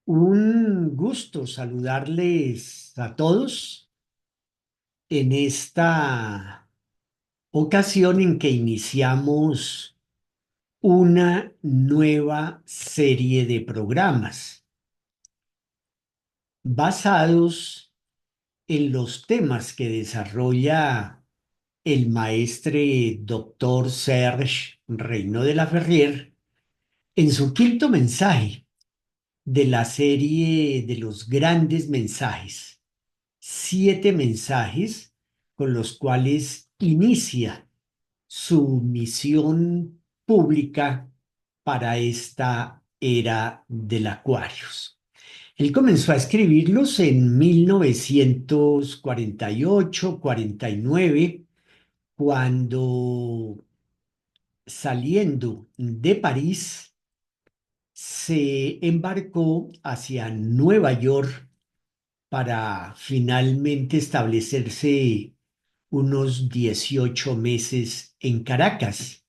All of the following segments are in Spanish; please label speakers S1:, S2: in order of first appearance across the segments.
S1: Un gusto saludarles a todos en esta ocasión en que iniciamos una nueva serie de programas basados en los temas que desarrolla el maestre doctor Serge Reino de la Ferrier en su quinto mensaje de la serie de los grandes mensajes. 7 mensajes con los cuales inicia su misión pública para esta era del Aquarius. Él comenzó a escribirlos en 1948, 49, cuando saliendo de París se embarcó hacia Nueva York para finalmente establecerse unos 18 meses en Caracas,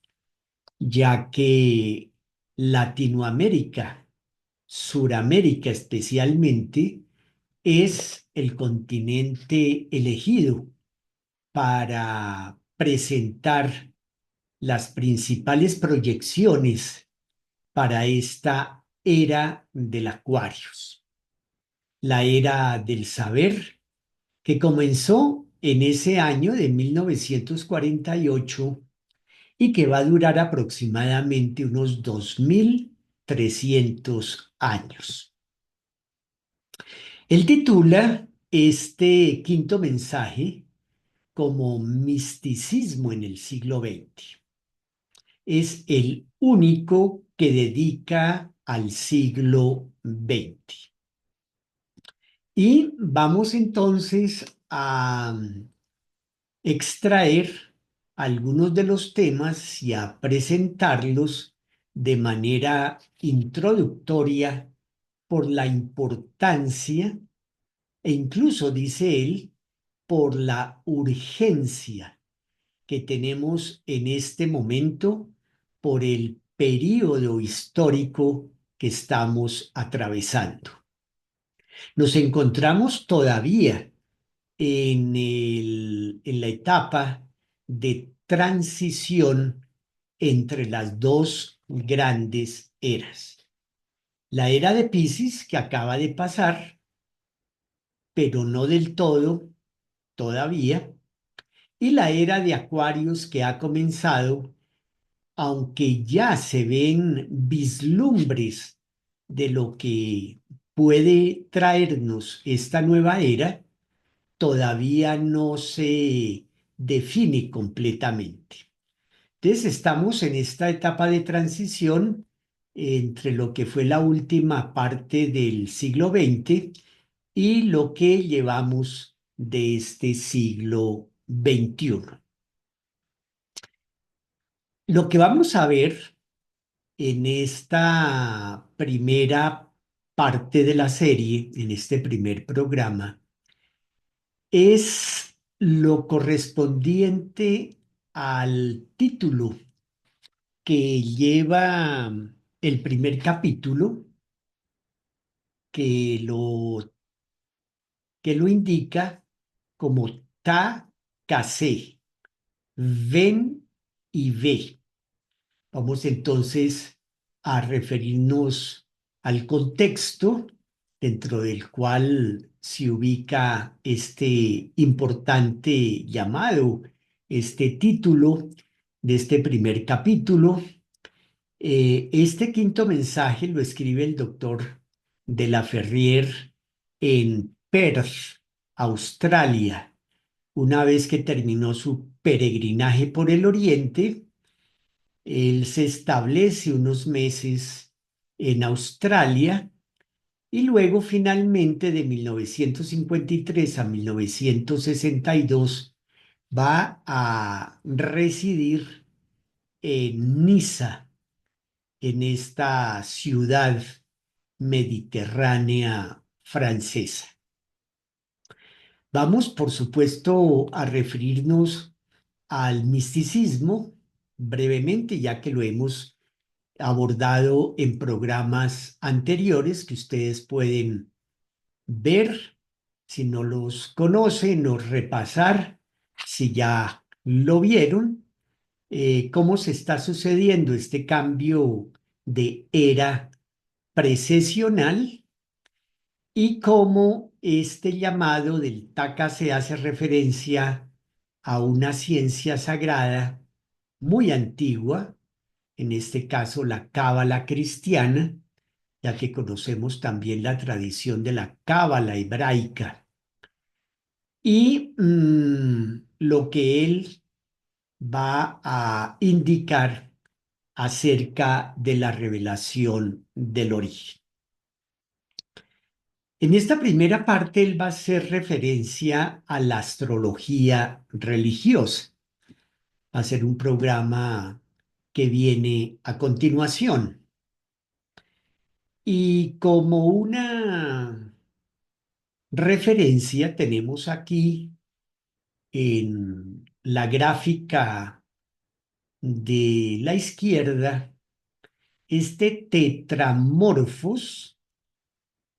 S1: ya que Latinoamérica, Suramérica especialmente, es el continente elegido para presentar las principales proyecciones para esta era del Aquarius, la era del saber que comenzó en ese año de 1948 y que va a durar aproximadamente unos 2300 años. Él titula este quinto mensaje como Misticismo en el siglo XX. Es el único que dedica al siglo XX. Y vamos entonces a extraer algunos de los temas y a presentarlos de manera introductoria por la importancia e incluso, dice él, por la urgencia que tenemos en este momento por el período histórico que estamos atravesando. Nos encontramos todavía en la etapa de transición entre las dos grandes eras. La era de Piscis, que acaba de pasar, pero no del todo todavía, y la era de Acuarios, que ha comenzado, aunque ya se ven vislumbres de lo que puede traernos esta nueva era, todavía no se define completamente. Entonces estamos en esta etapa de transición entre lo que fue la última parte del siglo XX y lo que llevamos de este siglo XXI. Lo que vamos a ver en esta primera parte de la serie, en este primer programa, es lo correspondiente al título que lleva el primer capítulo, que lo, que lo indica como Ta Kase, ven y ve. Vamos entonces a referirnos al contexto dentro del cual se ubica este importante llamado, este título de este primer capítulo. Este quinto mensaje lo escribe el doctor de la Ferrier en Perth, Australia, una vez que terminó su peregrinaje por el Oriente. Él se establece unos meses en Australia y luego finalmente de 1953 a 1962 va a residir en Niza, en esta ciudad mediterránea francesa. Vamos, por supuesto, a referirnos al misticismo brevemente, ya que lo hemos abordado en programas anteriores que ustedes pueden ver si no los conocen o repasar si ya lo vieron, cómo se está sucediendo este cambio de era precesional y cómo este llamado del Taka se hace referencia a una ciencia sagrada muy antigua, en este caso la Cábala cristiana, ya que conocemos también la tradición de la Cábala hebraica. Y lo que él va a indicar acerca de la revelación del origen. En esta primera parte, él va a hacer referencia a la astrología religiosa. Va a ser un programa que viene a continuación. Y como una referencia, tenemos aquí en la gráfica de la izquierda este tetramorfos,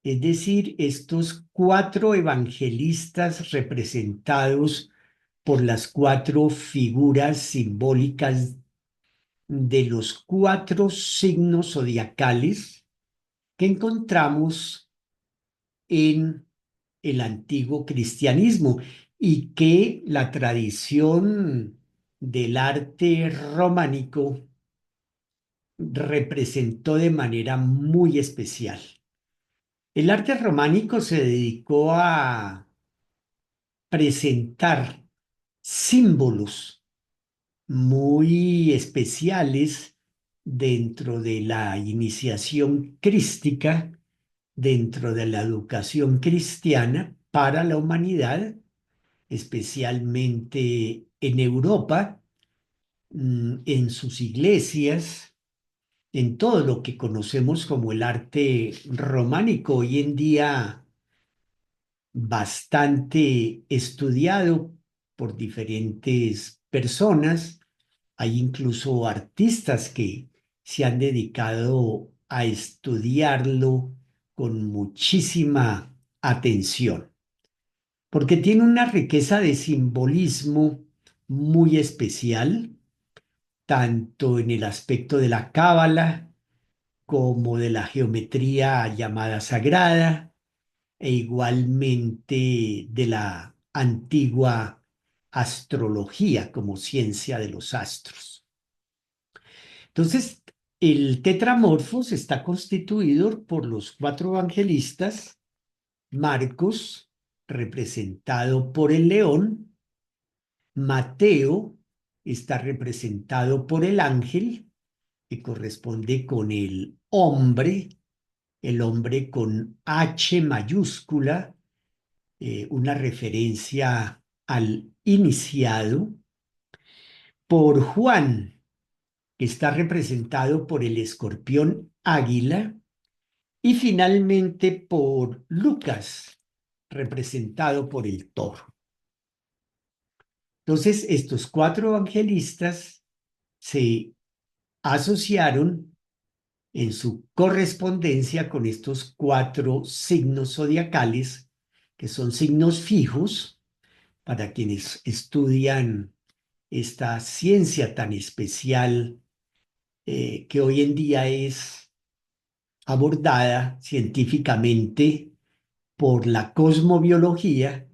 S1: es decir, estos cuatro evangelistas representados por las cuatro figuras simbólicas de los cuatro signos zodiacales que encontramos en el antiguo cristianismo y que la tradición del arte románico representó de manera muy especial. El arte románico se dedicó a presentar símbolos muy especiales dentro de la iniciación crística, dentro de la educación cristiana para la humanidad, especialmente en Europa, en sus iglesias, en todo lo que conocemos como el arte románico, hoy en día bastante estudiado por diferentes personas. Hay incluso artistas que se han dedicado a estudiarlo con muchísima atención, porque tiene una riqueza de simbolismo muy especial, tanto en el aspecto de la cábala como de la geometría llamada sagrada, e igualmente de la antigua astrología como ciencia de los astros. Entonces, el tetramorfos está constituido por los cuatro evangelistas: Marcos, representado por el león; Mateo está representado por el ángel, que corresponde con el hombre con H mayúscula, una referencia al iniciado; por Juan, que está representado por el escorpión águila; y finalmente por Lucas, representado por el toro. Entonces, estos cuatro evangelistas se asociaron en su correspondencia con estos cuatro signos zodiacales, que son signos fijos para quienes estudian esta ciencia tan especial, que hoy en día es abordada científicamente por la cosmobiología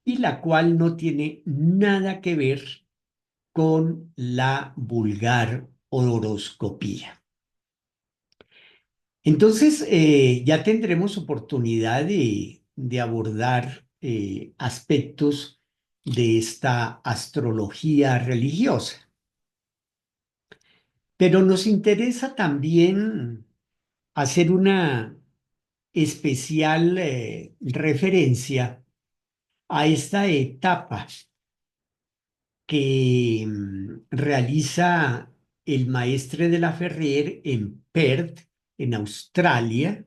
S1: y la cual no tiene nada que ver con la vulgar horoscopía. Entonces, ya tendremos oportunidad de abordar aspectos de esta astrología religiosa. Pero nos interesa también hacer una especial referencia a esta etapa que realiza el maestre de la Ferrer en Perth, en Australia.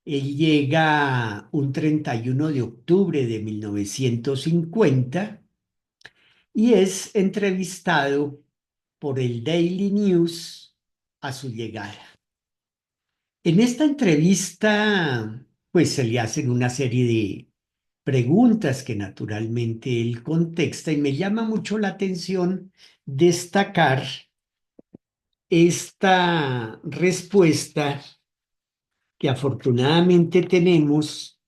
S1: Él llega un 31 de octubre de 1950 y es entrevistado por el Daily News a su llegada. En esta entrevista, pues se le hacen una serie de preguntas que naturalmente él contesta y me llama mucho la atención destacar esta respuesta que afortunadamente tenemos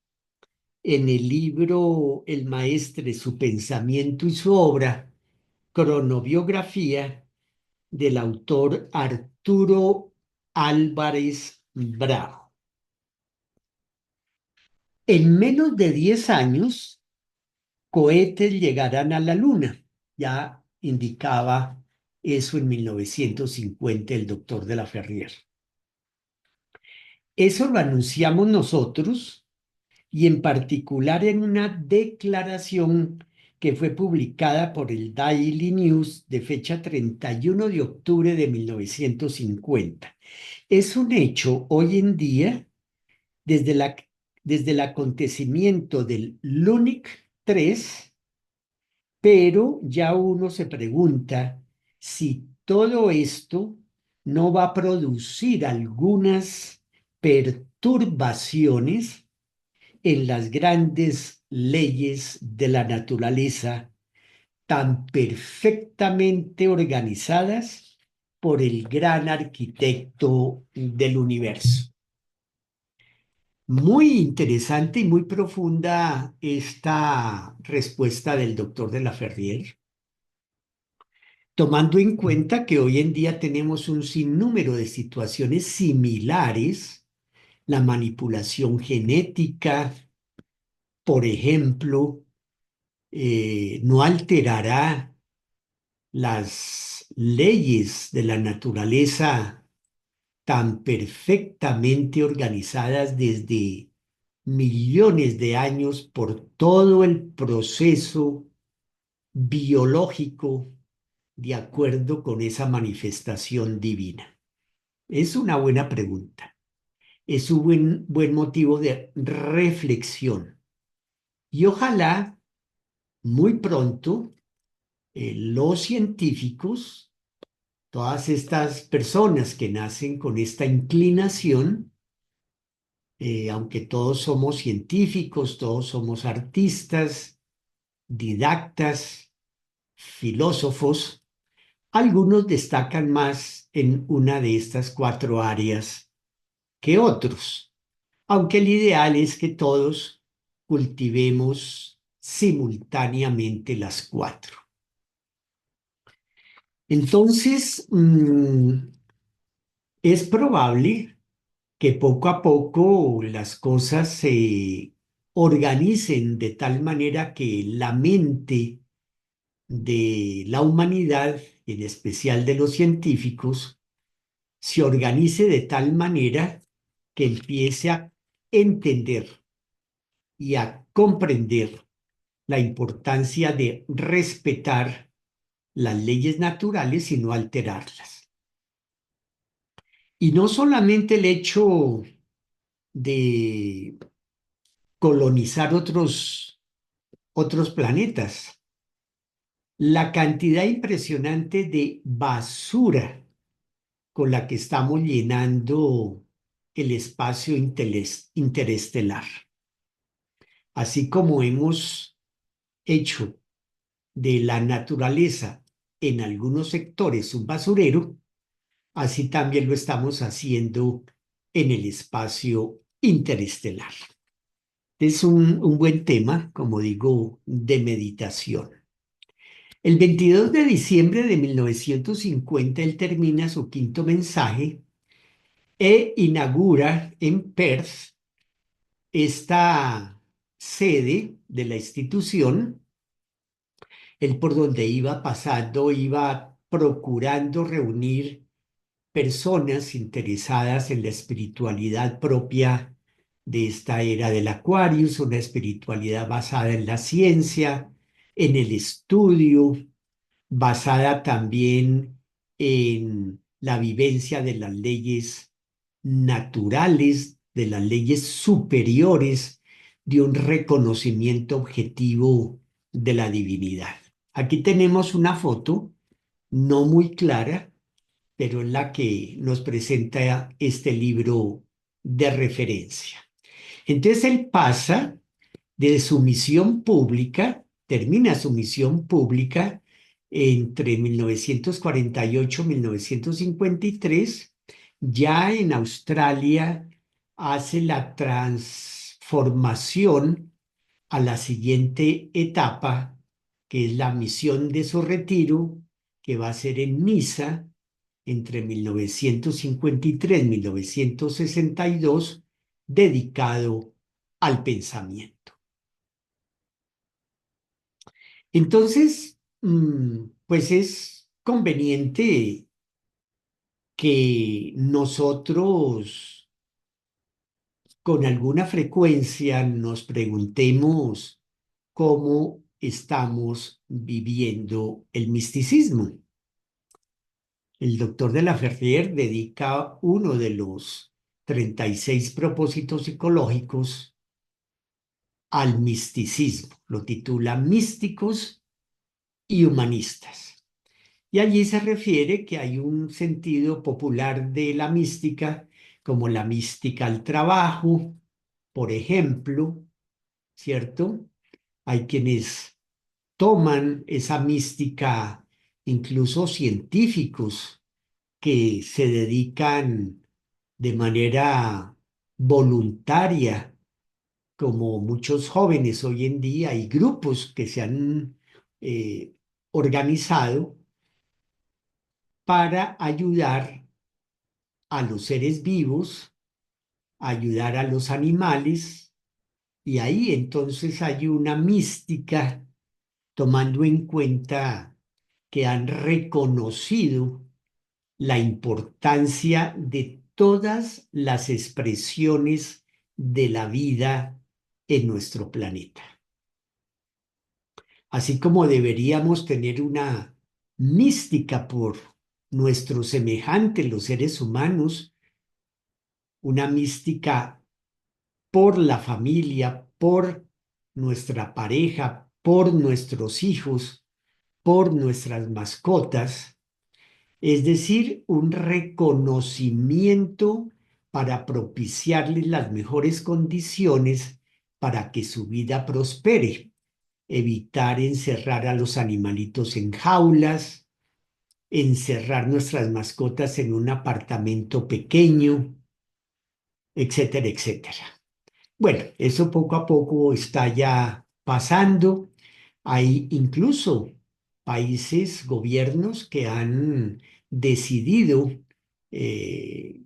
S1: en el libro El Maestre, su pensamiento y su obra, cronobiografía del autor Arturo Álvarez Bravo. En menos de 10 años, cohetes llegarán a la Luna. Ya indicaba eso en 1950 el doctor de la Ferrier. Eso lo anunciamos nosotros y en particular en una declaración que fue publicada por el Daily News de fecha 31 de octubre de 1950. Es un hecho hoy en día desde, desde el acontecimiento del LUNIC 3, pero ya uno se pregunta si todo esto no va a producir algunas perturbaciones en las grandes leyes de la naturaleza tan perfectamente organizadas por el gran arquitecto del universo. Muy interesante y muy profunda esta respuesta del doctor de la Ferrier, tomando en cuenta que hoy en día tenemos un sinnúmero de situaciones similares, la manipulación genética, por ejemplo, no alterará las leyes de la naturaleza tan perfectamente organizadas desde millones de años por todo el proceso biológico de acuerdo con esa manifestación divina. Es una buena pregunta, es un buen motivo de reflexión y ojalá muy pronto los científicos, todas estas personas que nacen con esta inclinación, aunque todos somos científicos, todos somos artistas, didactas, filósofos, algunos destacan más en una de estas cuatro áreas que otros, aunque el ideal es que todos cultivemos simultáneamente las cuatro. Entonces, es probable que poco a poco las cosas se organicen de tal manera que la mente de la humanidad, en especial de los científicos, se organice de tal manera que empiece a entender y a comprender la importancia de respetar las leyes naturales y no alterarlas. Y no solamente el hecho de colonizar otros planetas, la cantidad impresionante de basura con la que estamos llenando el espacio interestelar. Así como hemos hecho de la naturaleza en algunos sectores un basurero, así también lo estamos haciendo en el espacio interestelar. Es un buen tema, como digo, de meditación. El 22 de diciembre de 1950 él termina su quinto mensaje e inaugura en Perth esta sede de la institución. Él por donde iba pasando iba procurando reunir personas interesadas en la espiritualidad propia de esta era del Aquarius, una espiritualidad basada en la ciencia, en el estudio, basada también en la vivencia de las leyes naturales, de las leyes superiores, de un reconocimiento objetivo de la divinidad. Aquí tenemos una foto no muy clara, pero es la que nos presenta este libro de referencia. Entonces él pasa de su misión pública, termina su misión pública entre 1948 y 1953, ya en Australia hace la transformación a la siguiente etapa, que es la misión de su retiro, que va a ser en Niza entre 1953 y 1962, dedicado al pensamiento. Entonces, pues es conveniente que nosotros con alguna frecuencia nos preguntemos cómo estamos viviendo el misticismo. El doctor de la Ferrier dedica uno de los 36 propósitos psicológicos al misticismo. Lo titula Místicos y Humanistas. Y allí se refiere que hay un sentido popular de la mística, como la mística al trabajo, por ejemplo, ¿cierto? Hay quienes toman esa mística, incluso científicos, que se dedican de manera voluntaria, como muchos jóvenes hoy en día, y grupos que se han organizado para ayudar a los seres vivos, ayudar a los animales, y ahí entonces hay una mística tomando en cuenta que han reconocido la importancia de todas las expresiones de la vida en nuestro planeta. Así como deberíamos tener una mística por nuestros semejantes, los seres humanos, una mística por la familia, por nuestra pareja, por nuestros hijos, por nuestras mascotas, es decir, un reconocimiento para propiciarles las mejores condiciones para que su vida prospere, evitar encerrar a los animalitos en jaulas, encerrar nuestras mascotas en un apartamento pequeño, etcétera, etcétera. Bueno, eso poco a poco está ya pasando. Hay incluso países, gobiernos que han decidido eh,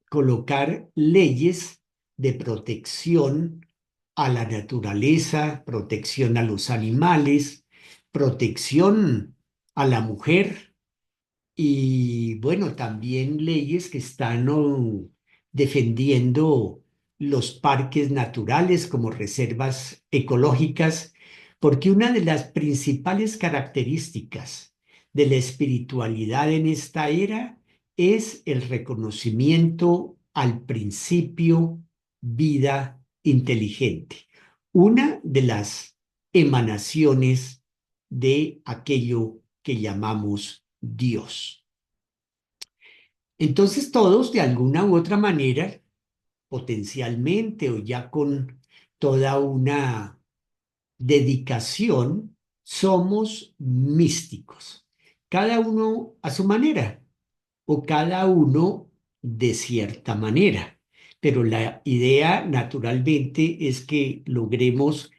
S1: colocar leyes de protección a la naturaleza, protección a los animales, protección a la mujer y bueno, también leyes que están defendiendo los parques naturales como reservas ecológicas, porque una de las principales características de la espiritualidad en esta era es el reconocimiento al principio vida inteligente, una de las emanaciones de aquello que llamamos Dios. Entonces todos, de alguna u otra manera, potencialmente o ya con toda una dedicación, somos místicos, cada uno a su manera o cada uno de cierta manera. Pero la idea naturalmente es que logremos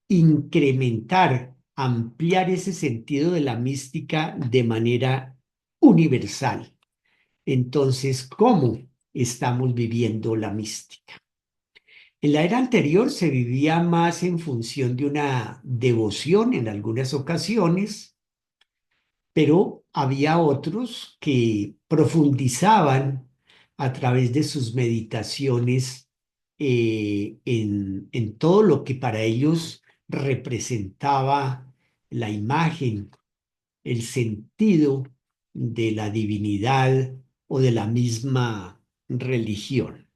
S1: incrementar, ampliar ese sentido de la mística de manera universal. Entonces, ¿cómo estamos viviendo la mística? En la era anterior se vivía más en función de una devoción en algunas ocasiones, pero había otros que profundizaban a través de sus meditaciones en todo lo que para ellos representaba la imagen, el sentido de la divinidad o de la misma religión.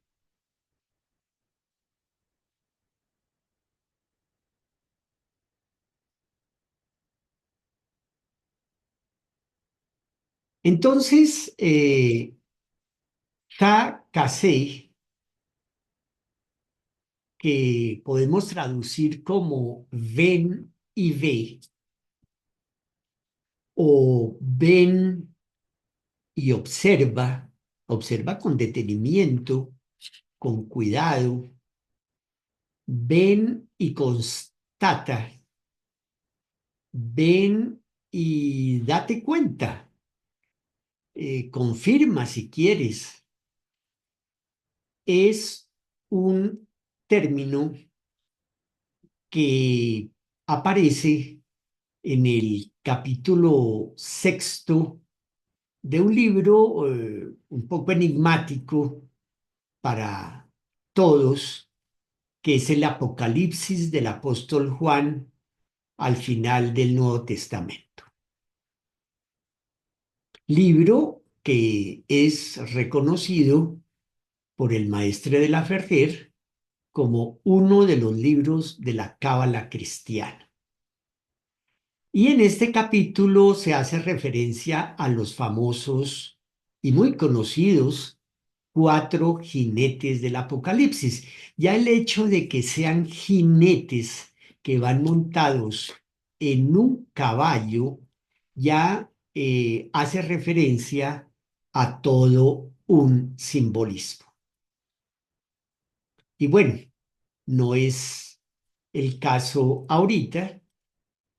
S1: Entonces, Kasei, que podemos traducir como ven y ve, o ven y observa, observa con detenimiento, con cuidado, ven y constata, ven y date cuenta, confirma si quieres. Es un término que aparece en el capítulo sexto de un libro un poco enigmático para todos, que es el Apocalipsis del apóstol Juan al final del Nuevo Testamento. Libro que es reconocido por el maestre de la Ferrer como uno de los libros de la Cábala cristiana. Y en este capítulo se hace referencia a los famosos y muy conocidos cuatro jinetes del Apocalipsis. Ya el hecho de que sean jinetes que van montados en un caballo ya hace referencia a todo un simbolismo. Y bueno, no es el caso ahorita,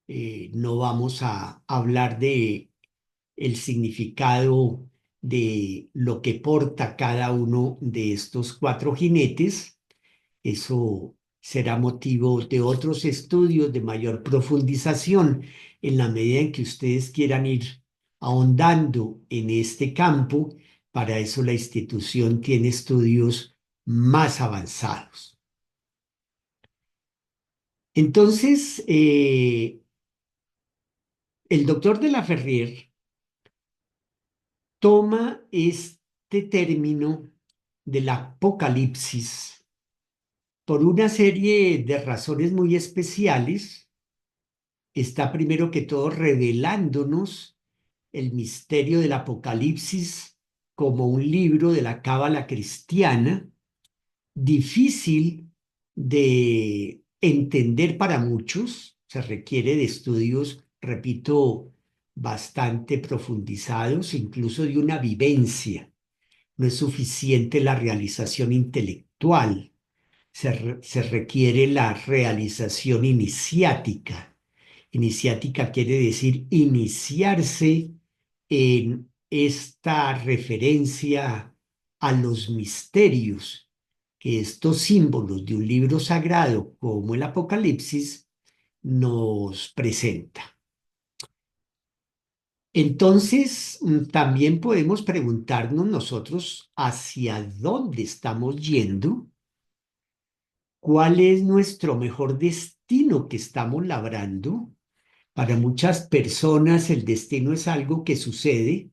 S1: no vamos a hablar de el significado de lo que porta cada uno de estos cuatro jinetes. Eso será motivo de otros estudios de mayor profundización en la medida en que ustedes quieran ir ahondando en este campo. Para eso la institución tiene estudios más avanzados. Entonces, el doctor de la Ferrier toma este término del apocalipsis por una serie de razones muy especiales. Está primero que todo revelándonos el misterio del Apocalipsis como un libro de la Cábala cristiana, difícil de entender para muchos. Se requiere de estudios, repito, bastante profundizados, incluso de una vivencia. No es suficiente la realización intelectual, se requiere la realización iniciática. Iniciática quiere decir iniciarse en esta referencia a los misterios que estos símbolos de un libro sagrado como el Apocalipsis nos presenta. Entonces, también podemos preguntarnos nosotros hacia dónde estamos yendo, cuál es nuestro mejor destino que estamos labrando. Para muchas personas el destino es algo que sucede,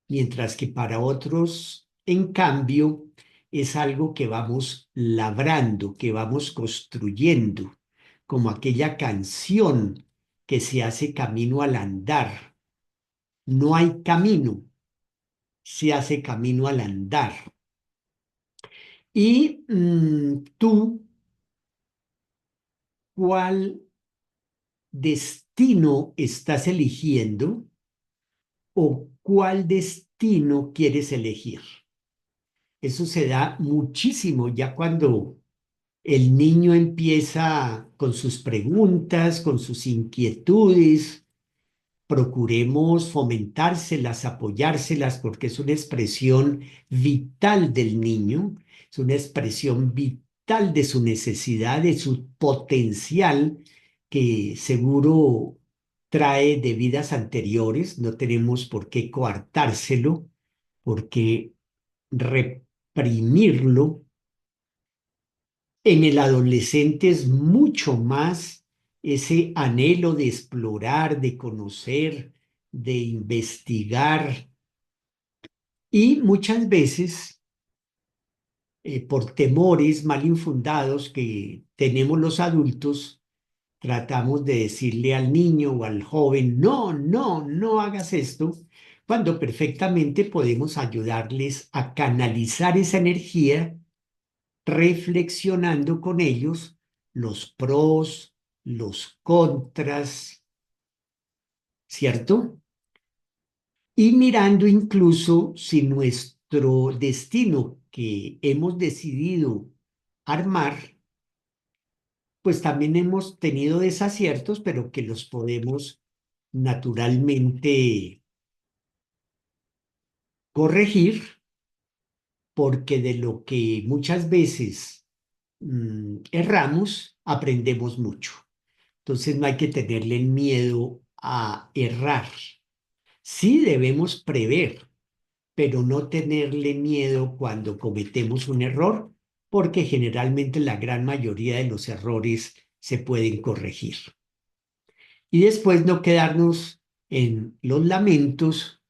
S1: mientras que para otros, en cambio, es algo que vamos labrando, que vamos construyendo, como aquella canción que se hace camino al andar. No hay camino, se hace camino al andar. Y tú, ¿cuál destino estás eligiendo o cuál destino quieres elegir? Eso se da muchísimo ya cuando el niño empieza con sus preguntas, con sus inquietudes. Procuremos fomentárselas, apoyárselas, porque es una expresión vital del niño, es una expresión vital de su necesidad, de su potencial, que seguro trae de vidas anteriores. No tenemos por qué coartárselo, por qué reprimirlo. En el adolescente es mucho más ese anhelo de explorar, de conocer, de investigar, y muchas veces por temores mal infundados que tenemos los adultos, tratamos de decirle al niño o al joven, no, no, no hagas esto, cuando perfectamente podemos ayudarles a canalizar esa energía reflexionando con ellos los pros, los contras, ¿cierto? Y mirando incluso si nuestro destino que hemos decidido armar, pues también hemos tenido desaciertos, pero que los podemos naturalmente corregir, porque de lo que muchas veces erramos, aprendemos mucho. Entonces no hay que tenerle el miedo a errar. Sí debemos prever, pero no tenerle miedo cuando cometemos un error, porque generalmente la gran mayoría de los errores se pueden corregir. Y después no quedarnos en los lamentos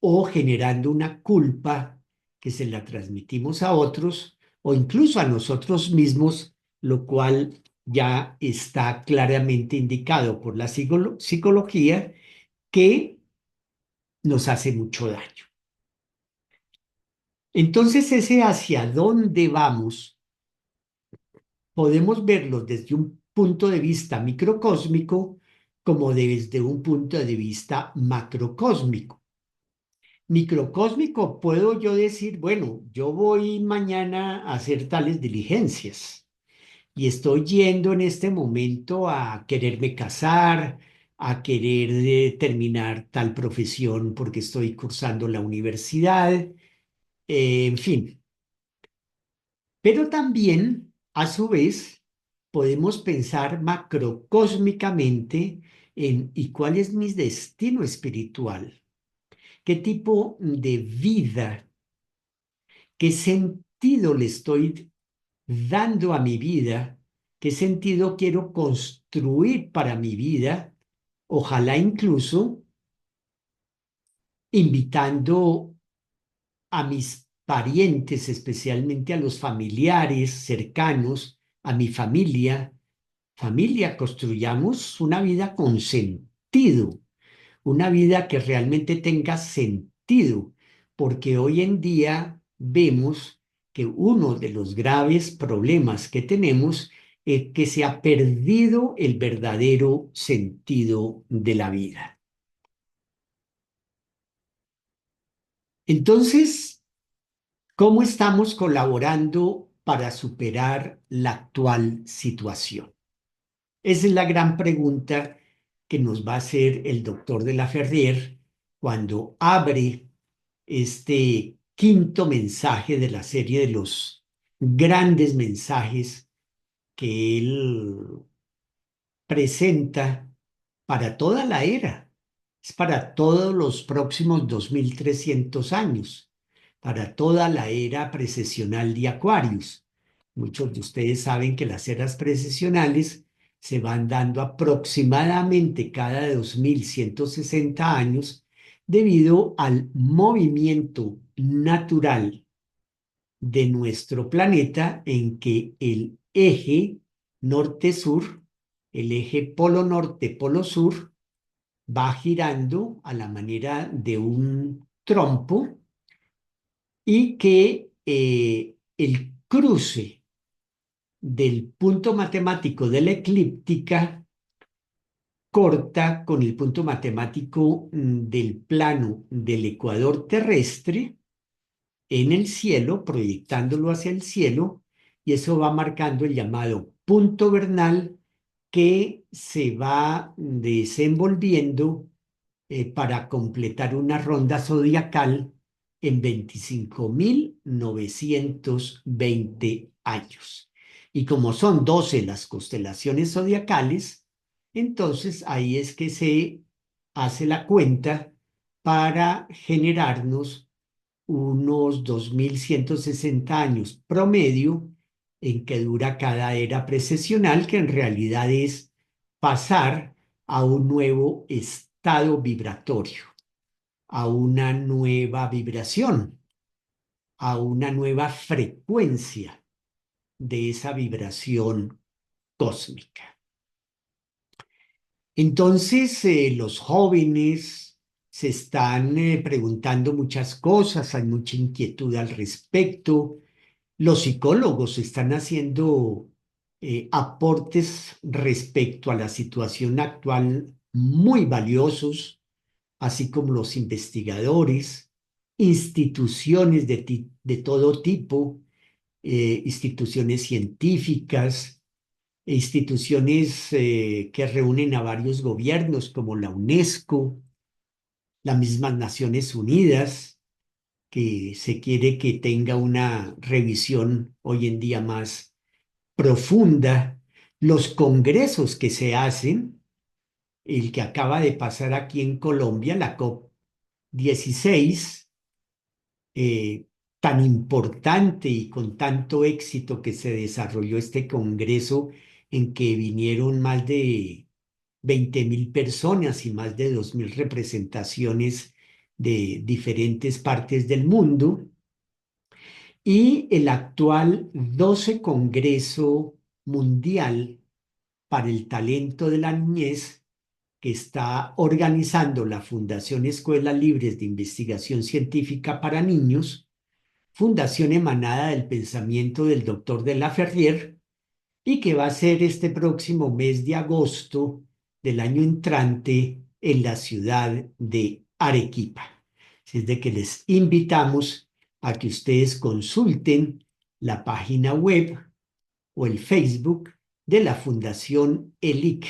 S1: o generando una culpa que se la transmitimos a otros o incluso a nosotros mismos, lo cual ya está claramente indicado por la psicología que nos hace mucho daño. Entonces, ese hacia dónde vamos, podemos verlo desde un punto de vista microcósmico como desde un punto de vista macrocósmico. Microcósmico, puedo yo decir, bueno, yo voy mañana a hacer tales diligencias y estoy yendo en este momento a quererme casar, a querer terminar tal profesión porque estoy cursando la universidad, en fin. Pero también, a su vez, podemos pensar macrocósmicamente en ¿y cuál es mi destino espiritual? ¿Qué tipo de vida, qué sentido le estoy dando a mi vida? ¿Qué sentido quiero construir para mi vida? Ojalá incluso invitando a mis parientes, especialmente a los familiares cercanos, a mi familia. Familia, construyamos una vida con sentido, una vida que realmente tenga sentido, porque hoy en día vemos que uno de los graves problemas que tenemos es que se ha perdido el verdadero sentido de la vida. Entonces, ¿cómo estamos colaborando para superar la actual situación? Esa es la gran pregunta que nos va a hacer el doctor de la Ferrier cuando abre este quinto mensaje de la serie de los grandes mensajes que él presenta para toda la era. Es para todos los próximos 2300 años, para toda la era precesional de Aquarius. Muchos de ustedes saben que las eras precesionales se van dando aproximadamente cada 2160 años debido al movimiento natural de nuestro planeta en que el eje norte-sur, el eje polo norte-polo sur, va girando a la manera de un trompo y que el cruce del punto matemático de la eclíptica corta con el punto matemático del plano del ecuador terrestre en el cielo, proyectándolo hacia el cielo, y eso va marcando el llamado punto vernal que se va desenvolviendo para completar una ronda zodiacal en 25.920 años. Y como son 12 las constelaciones zodiacales, entonces ahí es que se hace la cuenta para generarnos unos 2160 años promedio en que dura cada era precesional, que en realidad es pasar a un nuevo estado vibratorio, a una nueva vibración, a una nueva frecuencia de esa vibración cósmica. Entonces, los jóvenes se están preguntando muchas cosas, hay mucha inquietud al respecto. Los psicólogos están haciendo aportes respecto a la situación actual muy valiosos, así como los investigadores, instituciones de todo tipo, instituciones científicas, instituciones que reúnen a varios gobiernos como la UNESCO, las mismas Naciones Unidas, que se quiere que tenga una revisión hoy en día más profunda, los congresos que se hacen, el que acaba de pasar aquí en Colombia, la COP16, tan importante y con tanto éxito que se desarrolló este congreso en que vinieron más de 20.000 personas y más de 2.000 representaciones de diferentes partes del mundo, y el actual 12 Congreso Mundial para el Talento de la Niñez que está organizando la Fundación Escuelas Libres de Investigación Científica para Niños, fundación emanada del pensamiento del doctor de la Ferrier, y que va a ser este próximo mes de agosto del año entrante en la ciudad de Arequipa. Así es de que les invitamos a que ustedes consulten la página web o el Facebook de la Fundación ELIC,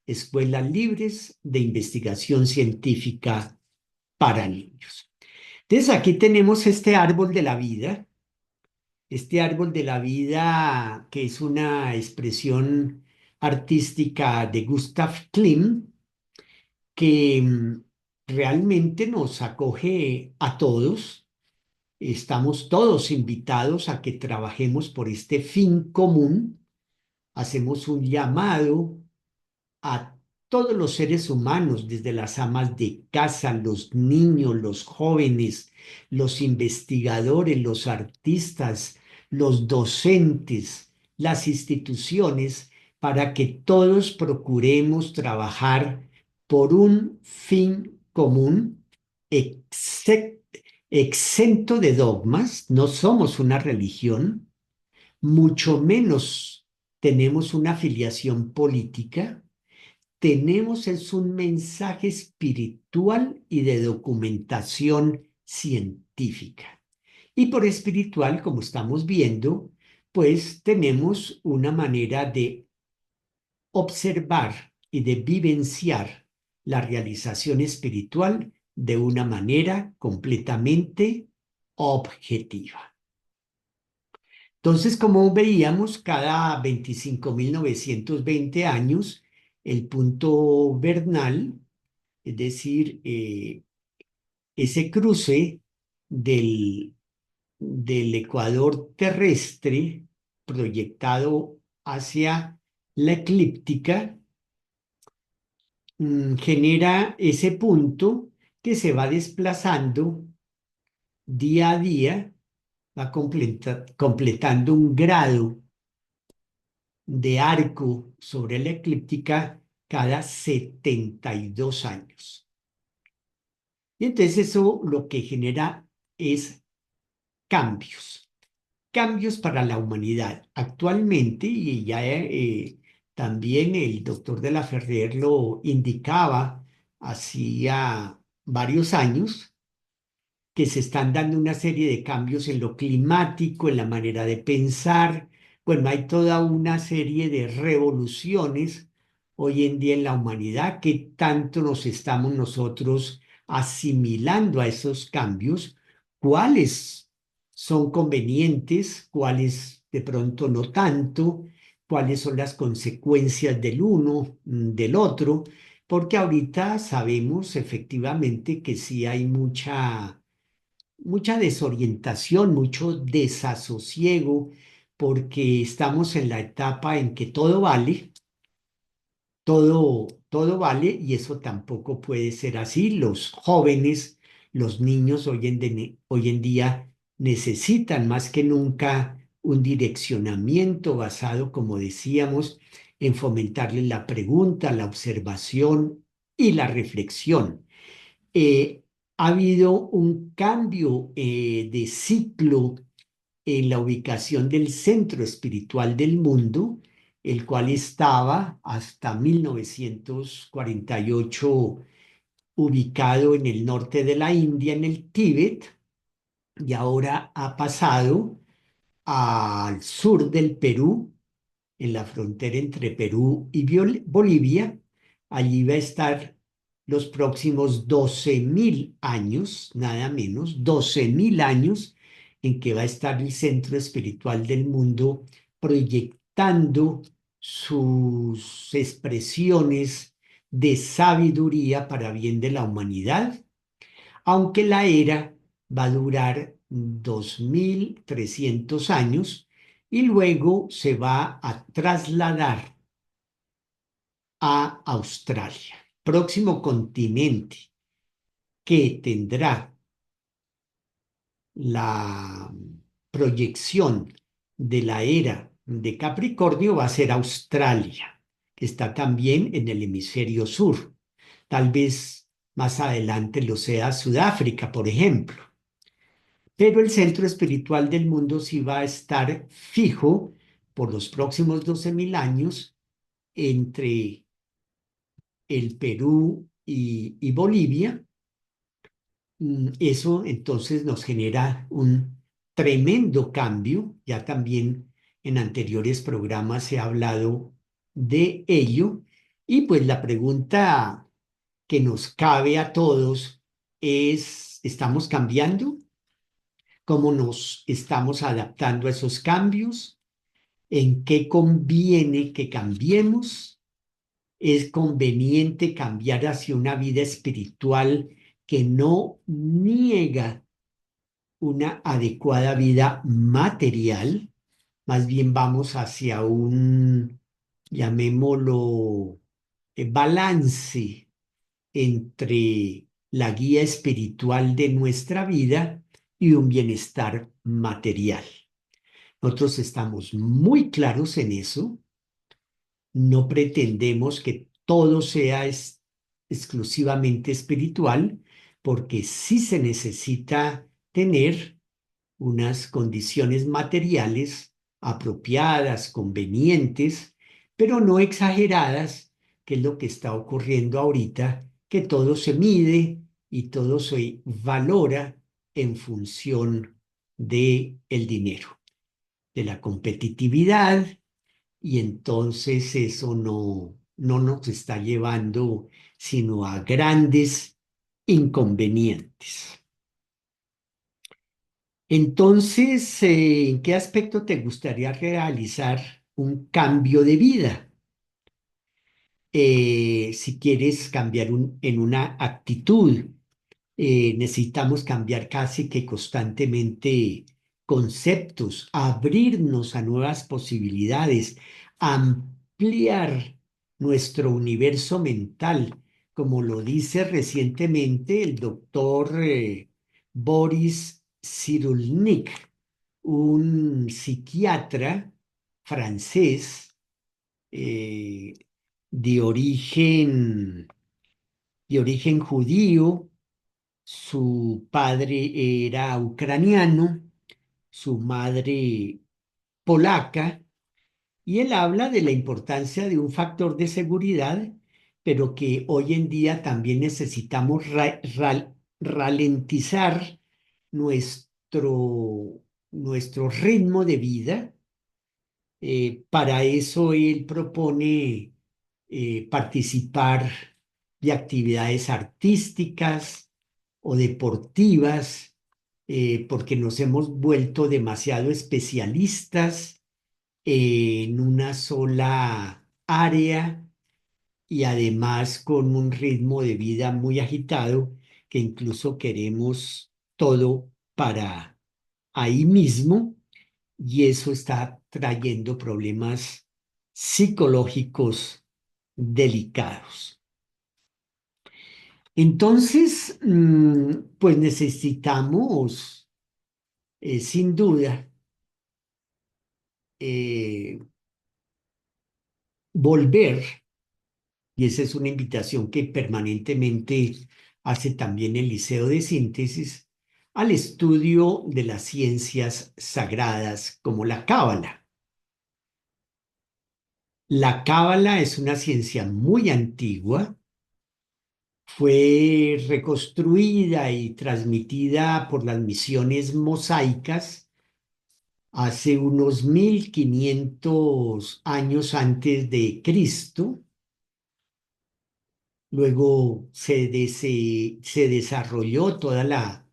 S1: Escuelas Libres de Investigación Científica para Niños. Entonces aquí tenemos este árbol de la vida, que es una expresión artística de Gustav Klimt, que realmente nos acoge a todos. Estamos todos invitados a que trabajemos por este fin común. Hacemos un llamado a todos los seres humanos, desde las amas de casa, los niños, los jóvenes, los investigadores, los artistas, los docentes, las instituciones, para que todos procuremos trabajar por un fin común, exento de dogmas. No somos una religión, mucho menos tenemos una afiliación política. Tenemos es un mensaje espiritual y de documentación científica. Y por espiritual, como estamos viendo, pues tenemos una manera de observar y de vivenciar la realización espiritual de una manera completamente objetiva. Entonces, como veíamos, cada 25.920 años, el punto vernal, es decir, ese cruce del, del ecuador terrestre proyectado hacia la eclíptica, genera ese punto que se va desplazando día a día, va completando un grado de arco sobre la eclíptica cada 72 años. Y entonces eso lo que genera es cambios, cambios para la humanidad. Actualmente, y ya también el doctor de la Ferrer lo indicaba hacía varios años, que se están dando una serie de cambios en lo climático, en la manera de pensar. Bueno, hay toda una serie de revoluciones hoy en día en la humanidad, que tanto nos estamos nosotros asimilando a esos cambios, cuáles son convenientes, cuáles de pronto no tanto, cuáles son las consecuencias del uno, del otro, porque ahorita sabemos efectivamente que sí hay mucha desorientación, mucho desasosiego, porque estamos en la etapa en que todo vale, todo vale, y eso tampoco puede ser así. Los jóvenes, los niños hoy en día necesitan más que nunca un direccionamiento basado, como decíamos, en fomentarle la pregunta, la observación y la reflexión. Eh, Ha habido un cambio de ciclo en la ubicación del centro espiritual del mundo, el cual estaba hasta 1948 ubicado en el norte de la India, en el Tíbet, y ahora ha pasado al sur del Perú, en la frontera entre Perú y Bolivia. Allí va a estar los próximos 12.000 años, nada menos, 12.000 años, en que va a estar el centro espiritual del mundo proyectando sus expresiones de sabiduría para bien de la humanidad, aunque la era va a durar 2.300 años y luego se va a trasladar a Australia, próximo continente que tendrá la proyección de la era de Capricornio va a ser Australia, que está también en el hemisferio sur. Tal vez más adelante lo sea Sudáfrica, por ejemplo. Pero el centro espiritual del mundo sí va a estar fijo por los próximos 12.000 años entre el Perú y Bolivia. Eso entonces nos genera un tremendo cambio. Ya también en anteriores programas se ha hablado de ello. Y pues la pregunta que nos cabe a todos es, ¿estamos cambiando? ¿Cómo nos estamos adaptando a esos cambios? ¿En qué conviene que cambiemos? ¿Es conveniente cambiar hacia una vida espiritual que no niega una adecuada vida material? Más bien vamos hacia un, llamémoslo, balance entre la guía espiritual de nuestra vida y un bienestar material. Nosotros estamos muy claros en eso. No pretendemos que todo sea exclusivamente espiritual, porque sí se necesita tener unas condiciones materiales apropiadas, convenientes, pero no exageradas, que es lo que está ocurriendo ahorita, que todo se mide y todo se valora en función de el dinero, de la competitividad, y entonces eso no nos está llevando sino a grandes inconvenientes. Entonces, ¿en qué aspecto te gustaría realizar un cambio de vida? Si quieres cambiar en una actitud, necesitamos cambiar casi que constantemente conceptos, abrirnos a nuevas posibilidades, ampliar nuestro universo mental, como lo dice recientemente el doctor Boris Cyrulnik, un psiquiatra francés eh, de origen judío. Su padre era ucraniano, su madre polaca, y él habla de la importancia de un factor de seguridad, pero que hoy en día también necesitamos ralentizar nuestro, nuestro ritmo de vida. Para eso él propone participar de actividades artísticas o deportivas, porque nos hemos vuelto demasiado especialistas en una sola área y además con un ritmo de vida muy agitado, que incluso queremos todo para ahí mismo, y eso está trayendo problemas psicológicos delicados. Entonces, pues necesitamos, sin duda, eh, volver, y esa es una invitación que permanentemente hace también el Liceo de Síntesis, al estudio de las ciencias sagradas como la Cábala. La Cábala es una ciencia muy antigua, fue reconstruida y transmitida por las misiones mosaicas hace unos 1500 años antes de Cristo. Luego se desarrolló toda la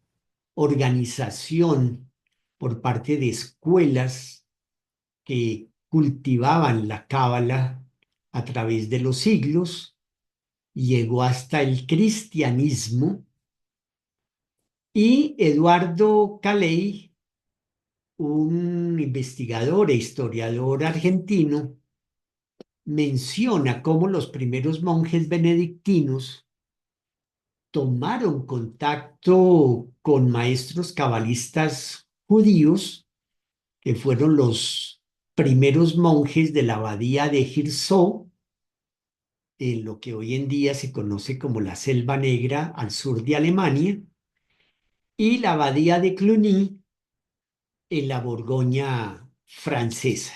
S1: organización por parte de escuelas que cultivaban la cábala a través de los siglos, llegó hasta el cristianismo y Eduardo Caley, un investigador e historiador argentino, menciona cómo los primeros monjes benedictinos tomaron contacto con maestros cabalistas judíos, que fueron los primeros monjes de la abadía de Hirsau, en lo que hoy en día se conoce como la Selva Negra al sur de Alemania, y la abadía de Cluny en la Borgoña francesa.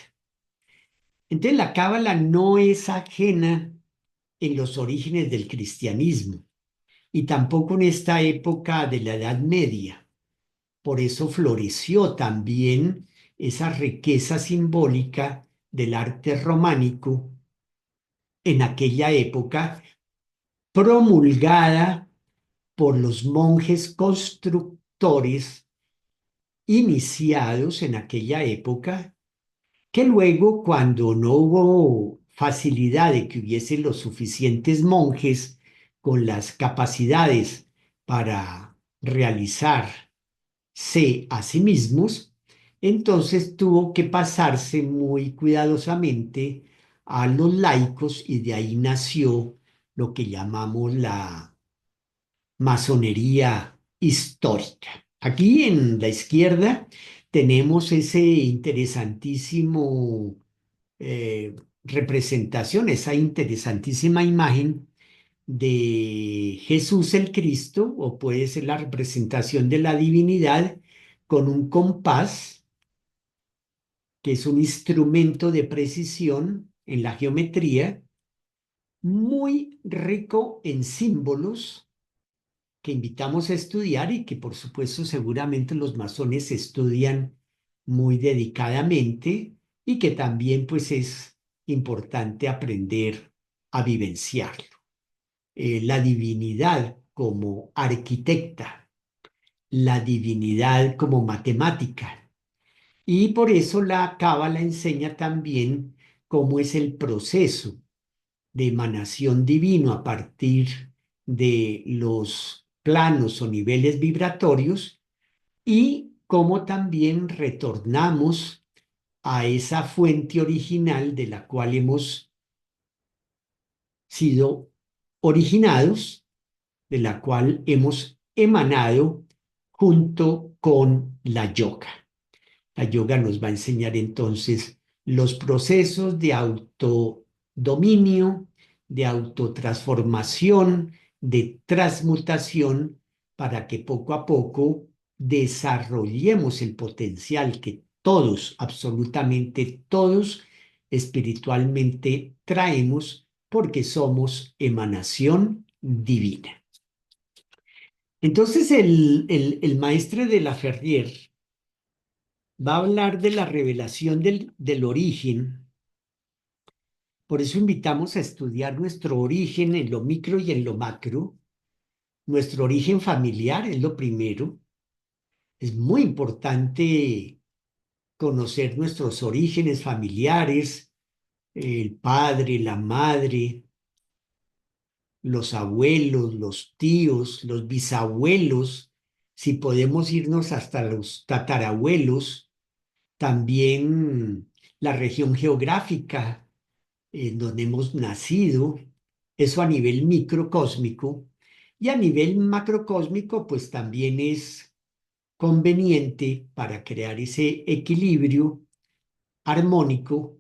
S1: Entonces la cábala no es ajena en los orígenes del cristianismo y tampoco en esta época de la Edad Media. Por eso floreció también esa riqueza simbólica del arte románico en aquella época, promulgada por los monjes constructores iniciados en aquella época, que luego, cuando no hubo facilidad de que hubiese los suficientes monjes con las capacidades para realizarse a sí mismos, entonces tuvo que pasarse muy cuidadosamente a los laicos y de ahí nació lo que llamamos la masonería histórica. Aquí en la izquierda tenemos ese interesantísimo representación, esa interesantísima imagen de Jesús el Cristo, o puede ser la representación de la divinidad con un compás, que es un instrumento de precisión en la geometría, muy rico en símbolos que invitamos a estudiar y que por supuesto seguramente los masones estudian muy dedicadamente y que también pues es importante aprender a vivenciarlo. La divinidad como arquitecta, la divinidad como matemática. Y por eso la Cábala enseña también cómo es el proceso de emanación divino a partir de los planos o niveles vibratorios y cómo también retornamos a esa fuente original de la cual hemos sido originados, de la cual hemos emanado junto con la yoga. La yoga nos va a enseñar entonces los procesos de autodominio, de autotransformación, de transmutación, para que poco a poco desarrollemos el potencial que todos, absolutamente todos, espiritualmente traemos porque somos emanación divina. Entonces el maestre de la Ferrier va a hablar de la revelación del origen. Por eso invitamos a estudiar nuestro origen en lo micro y en lo macro. Nuestro origen familiar es lo primero. Es muy importante conocer nuestros orígenes familiares, el padre, la madre, los abuelos, los tíos, los bisabuelos, si podemos irnos hasta los tatarabuelos, también la región geográfica en donde hemos nacido, eso a nivel microcósmico, y a nivel macrocósmico, pues también es conveniente para crear ese equilibrio armónico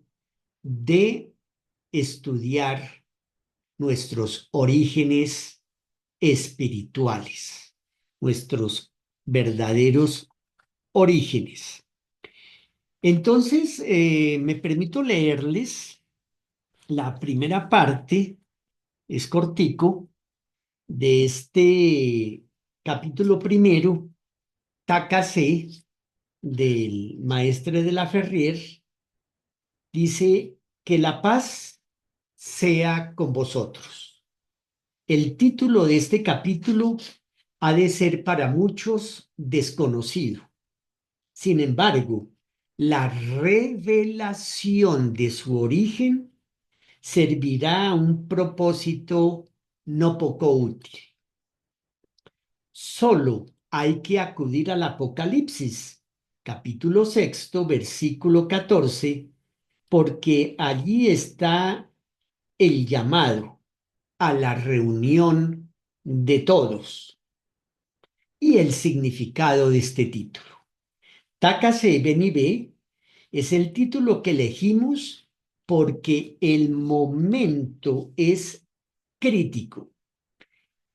S1: de estudiar nuestros orígenes espirituales, nuestros verdaderos orígenes. Entonces, me permito leerles la primera parte, es cortico, de este capítulo primero, Takase, del Maestre de la Ferrier. Dice que la paz sea con vosotros. El título de este capítulo ha de ser para muchos desconocido. Sin embargo, la revelación de su origen servirá a un propósito no poco útil. Solo hay que acudir al Apocalipsis, capítulo 6, versículo 14, porque allí está el llamado a la reunión de todos y el significado de este título. Takase Benibe es el título que elegimos porque el momento es crítico.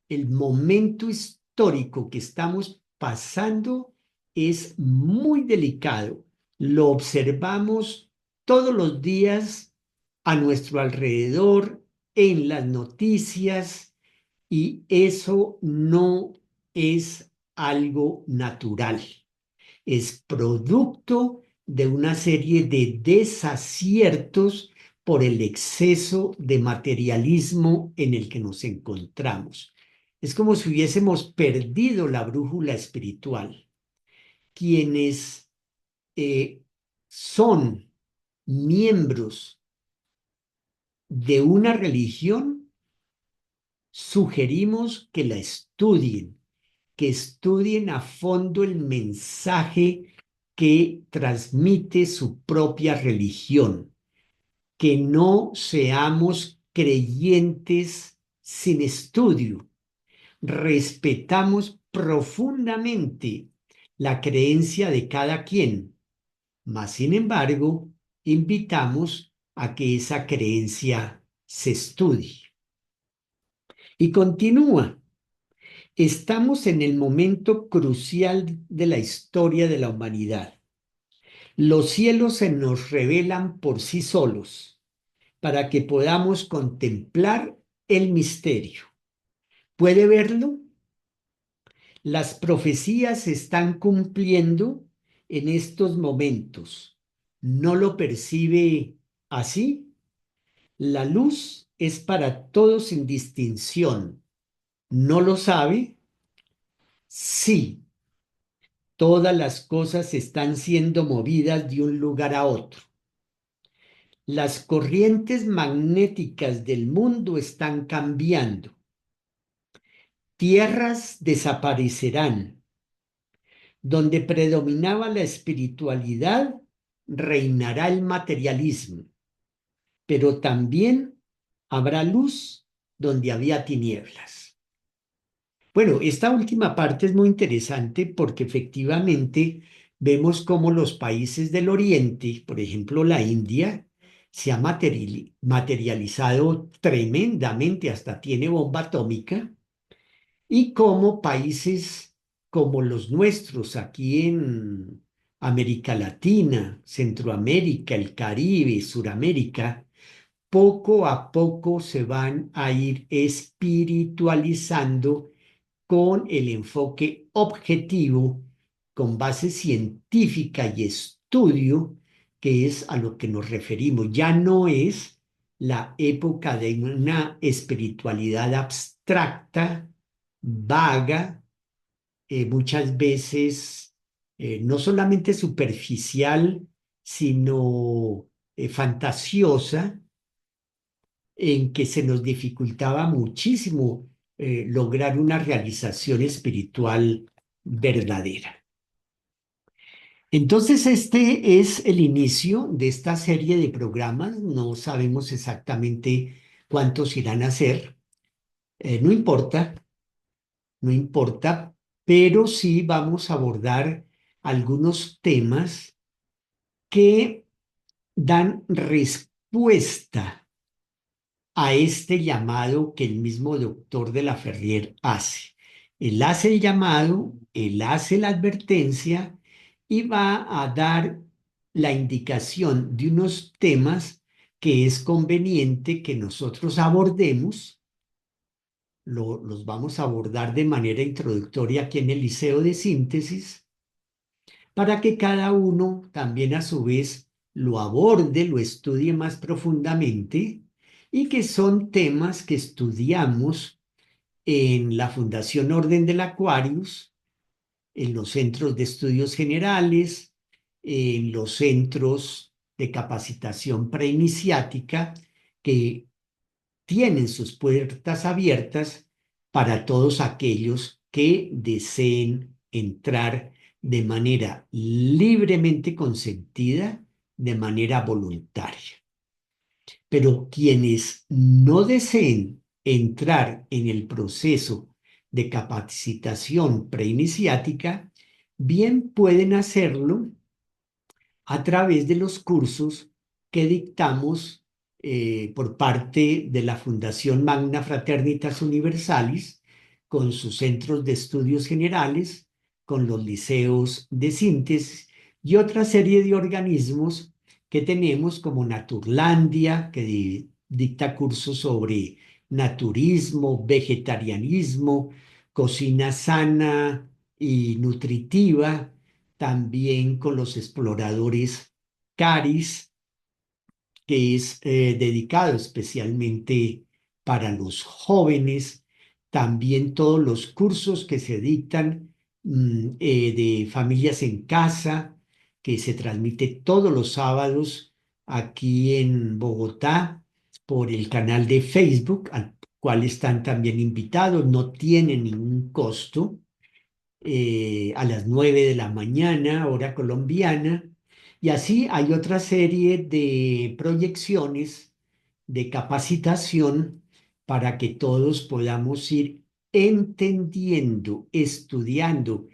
S1: El momento histórico que estamos pasando es muy delicado. Lo observamos todos los días a nuestro alrededor, en las noticias, y eso no es algo natural. Es producto de una serie de desaciertos por el exceso de materialismo en el que nos encontramos. Es como si hubiésemos perdido la brújula espiritual. Quienes son miembros de una religión, sugerimos que estudien a fondo el mensaje que transmite su propia religión, que no seamos creyentes sin estudio. Respetamos profundamente la creencia de cada quien, mas sin embargo, invitamos a que esa creencia se estudie. Y continúa. Estamos en el momento crucial de la historia de la humanidad. Los cielos se nos revelan por sí solos para que podamos contemplar el misterio. ¿Puede verlo? Las profecías se están cumpliendo en estos momentos. ¿No lo percibe así? La luz es para todos sin distinción. ¿No lo sabe? Sí. Todas las cosas están siendo movidas de un lugar a otro. Las corrientes magnéticas del mundo están cambiando. Tierras desaparecerán. Donde predominaba la espiritualidad, reinará el materialismo, pero también habrá luz donde había tinieblas. Bueno, esta última parte es muy interesante porque efectivamente vemos cómo los países del Oriente, por ejemplo la India, se ha materializado tremendamente, hasta tiene bomba atómica, y cómo países como los nuestros aquí en América Latina, Centroamérica, el Caribe, Suramérica, poco a poco se van a ir espiritualizando con el enfoque objetivo, con base científica y estudio, que es a lo que nos referimos. Ya no es la época de una espiritualidad abstracta, vaga, muchas veces no solamente superficial, sino fantasiosa, en que se nos dificultaba muchísimo lograr una realización espiritual verdadera. Entonces, este es el inicio de esta serie de programas. No sabemos exactamente cuántos irán a ser. No importa, no importa, pero sí vamos a abordar algunos temas que dan respuesta a este llamado que el mismo doctor de la Ferrier hace. Él hace el llamado, él hace la advertencia y va a dar la indicación de unos temas que es conveniente que nosotros abordemos. Los vamos a abordar de manera introductoria aquí en el Liceo de Síntesis, para que cada uno también a su vez lo aborde, lo estudie más profundamente, y que son temas que estudiamos en la Fundación Orden del Aquarius, en los centros de estudios generales, en los centros de capacitación preiniciática, que tienen sus puertas abiertas para todos aquellos que deseen entrar de manera libremente consentida, de manera voluntaria. Pero quienes no deseen entrar en el proceso de capacitación preiniciática, bien pueden hacerlo a través de los cursos que dictamos por parte de la Fundación Magna Fraternitas Universalis, con sus centros de estudios generales, con los liceos de síntesis y otra serie de organismos que tenemos como Naturlandia, que dicta cursos sobre naturismo, vegetarianismo, cocina sana y nutritiva, también con los exploradores CARIS, que es dedicado especialmente para los jóvenes, también todos los cursos que se dictan de familias en casa, que se transmite todos los sábados aquí en Bogotá por el canal de Facebook, al cual están también invitados, no tienen ningún costo, a las 9 de la mañana, hora colombiana, y así hay otra serie de proyecciones de capacitación para que todos podamos ir entendiendo, estudiando,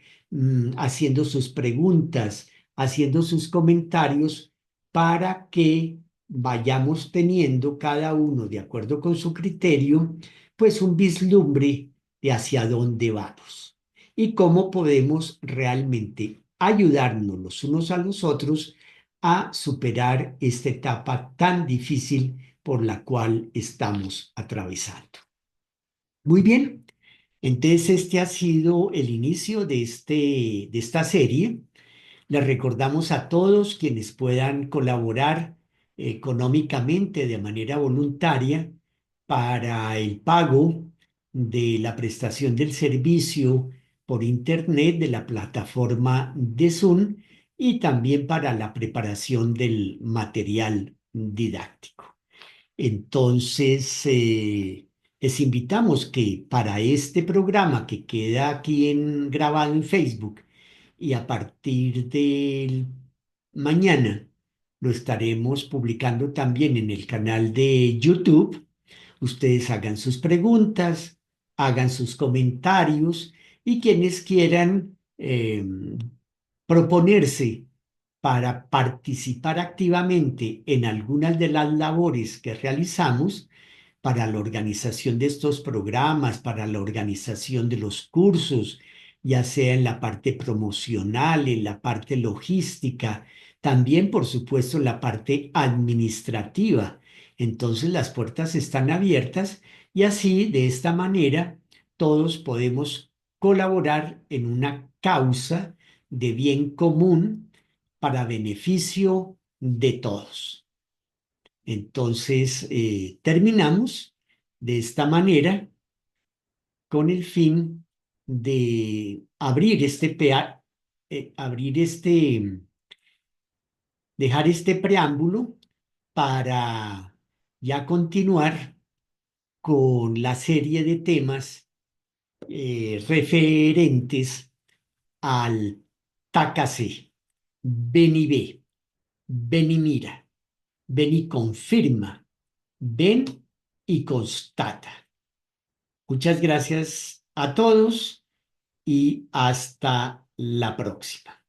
S1: haciendo sus preguntas, haciendo sus comentarios, para que vayamos teniendo cada uno, de acuerdo con su criterio, pues un vislumbre de hacia dónde vamos y cómo podemos realmente ayudarnos los unos a los otros a superar esta etapa tan difícil por la cual estamos atravesando. Muy bien, entonces este ha sido el inicio de esta serie. Les recordamos a todos quienes puedan colaborar económicamente de manera voluntaria para el pago de la prestación del servicio por Internet de la plataforma de Zoom, y también para la preparación del material didáctico. Entonces, les invitamos que para este programa que queda aquí grabado en Facebook, y a partir de mañana lo estaremos publicando también en el canal de YouTube, ustedes hagan sus preguntas, hagan sus comentarios, y quienes quieran proponerse para participar activamente en algunas de las labores que realizamos para la organización de estos programas, para la organización de los cursos, ya sea en la parte promocional, en la parte logística, también, por supuesto, en la parte administrativa. Entonces, las puertas están abiertas, y así, de esta manera, todos podemos colaborar en una causa de bien común para beneficio de todos. Entonces, terminamos de esta manera con el fin de abrir dejar este preámbulo para ya continuar con la serie de temas referentes al TACAC. Ven y ve, ven y mira, ven y confirma, ven y constata. Muchas gracias a todos y hasta la próxima.